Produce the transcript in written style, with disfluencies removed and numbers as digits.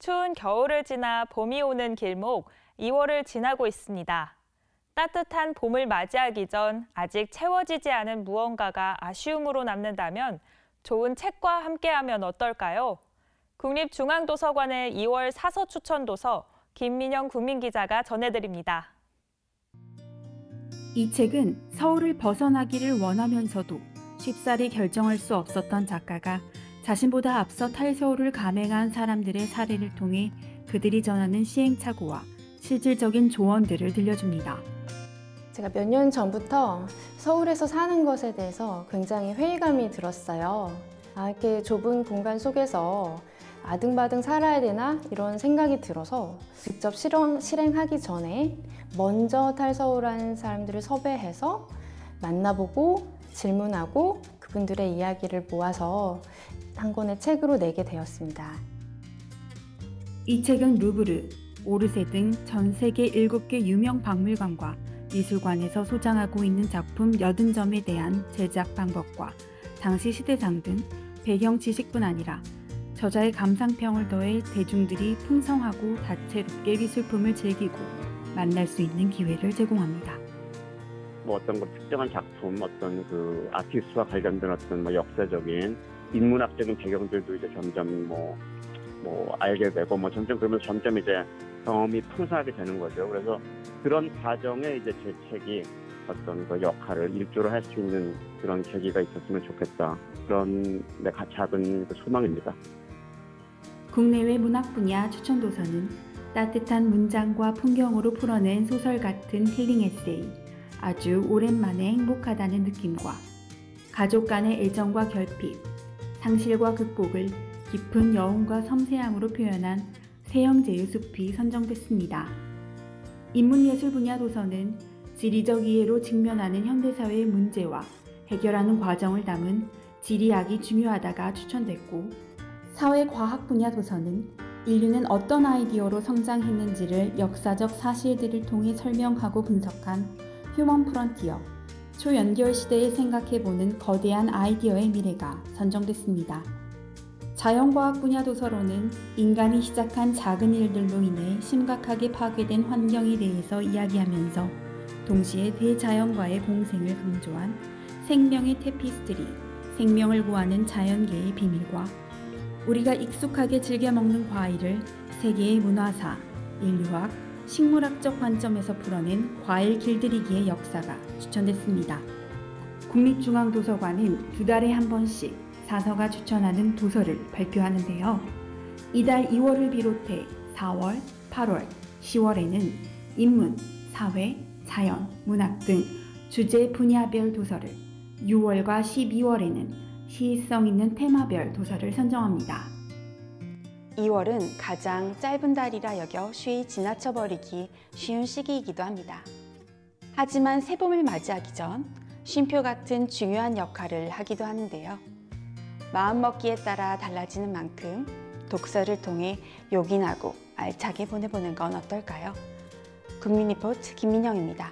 추운 겨울을 지나 봄이 오는 길목 2월을 지나고 있습니다. 따뜻한 봄을 맞이하기 전 아직 채워지지 않은 무언가가 아쉬움으로 남는다면 좋은 책과 함께하면 어떨까요? 국립중앙도서관의 2월 사서 추천 도서 김민영 국민기자가 전해드립니다. 이 책은 서울을 벗어나기를 원하면서도 쉽사리 결정할 수 없었던 작가가 자신보다 앞서 탈서울을 감행한 사람들의 사례를 통해 그들이 전하는 시행착오와 실질적인 조언들을 들려줍니다. 제가 몇 년 전부터 서울에서 사는 것에 대해서 굉장히 회의감이 들었어요. 이렇게 좁은 공간 속에서 아등바등 살아야 되나 이런 생각이 들어서 직접 실행하기 전에 먼저 탈서울한 사람들을 섭외해서 만나보고 질문하고 그분들의 이야기를 모아서 한 권의 책으로 내게 되었습니다. 이 책은 루브르, 오르세 등 전 세계 7개 유명 박물관과 미술관에서 소장하고 있는 작품 80점에 대한 제작 방법과 당시 시대상 등 배경 지식뿐 아니라 저자의 감상평을 더해 대중들이 풍성하고 다채롭게 미술품을 즐기고 만날 수 있는 기회를 제공합니다. 어떤 특정한 작품, 어떤 그 아티스트와 관련된 어떤 역사적인 인문학적인 배경들도 이제 점점 알게 되고 점점 그러면서 점점 이제 경험이 풍성하게 되는 거죠. 그래서 그런 과정에 이제 제 책이 어떤 그 역할을 일조를 할 수 있는 그런 계기가 있었으면 좋겠다. 그런 작은 소망입니다. 국내외 문학 분야 추천 도서는 따뜻한 문장과 풍경으로 풀어낸 소설 같은 힐링 에세이, 아주 오랜만에 행복하다는 느낌과 가족 간의 애정과 결핍, 상실과 극복을 깊은 여운과 섬세함으로 표현한 세영제의 숲이 선정됐습니다. 인문예술 분야 도서는 지리적 이해로 직면하는 현대사회의 문제와 해결하는 과정을 담은 지리학이 중요하다가 추천됐고, 사회과학 분야 도서는 인류는 어떤 아이디어로 성장했는지를 역사적 사실들을 통해 설명하고 분석한 휴먼 프론티어, 초연결 시대에 생각해보는 거대한 아이디어의 미래가 선정됐습니다. 자연과학 분야 도서로는 인간이 시작한 작은 일들로 인해 심각하게 파괴된 환경에 대해서 이야기하면서 동시에 대자연과의 공생을 강조한 생명의 테피스트리, 생명을 구하는 자연계의 비밀과 우리가 익숙하게 즐겨 먹는 과일을 세계의 문화사, 인류학, 식물학적 관점에서 풀어낸 과일 길들이기의 역사가 추천됐습니다. 국립중앙도서관은 2달에 한 번씩 사서가 추천하는 도서를 발표하는데요. 이달 2월을 비롯해 4월, 8월, 10월에는 인문, 사회, 자연, 문학 등 주제 분야별 도서를, 6월과 12월에는 시의성 있는 테마별 도서를 선정합니다. 2월은 가장 짧은 달이라 여겨 쉬이 지나쳐버리기 쉬운 시기이기도 합니다. 하지만 새봄을 맞이하기 전 쉼표 같은 중요한 역할을 하기도 하는데요. 마음먹기에 따라 달라지는 만큼 독서를 통해 요긴하고 알차게 보내보는 건 어떨까요? 국민리포트 김민영입니다.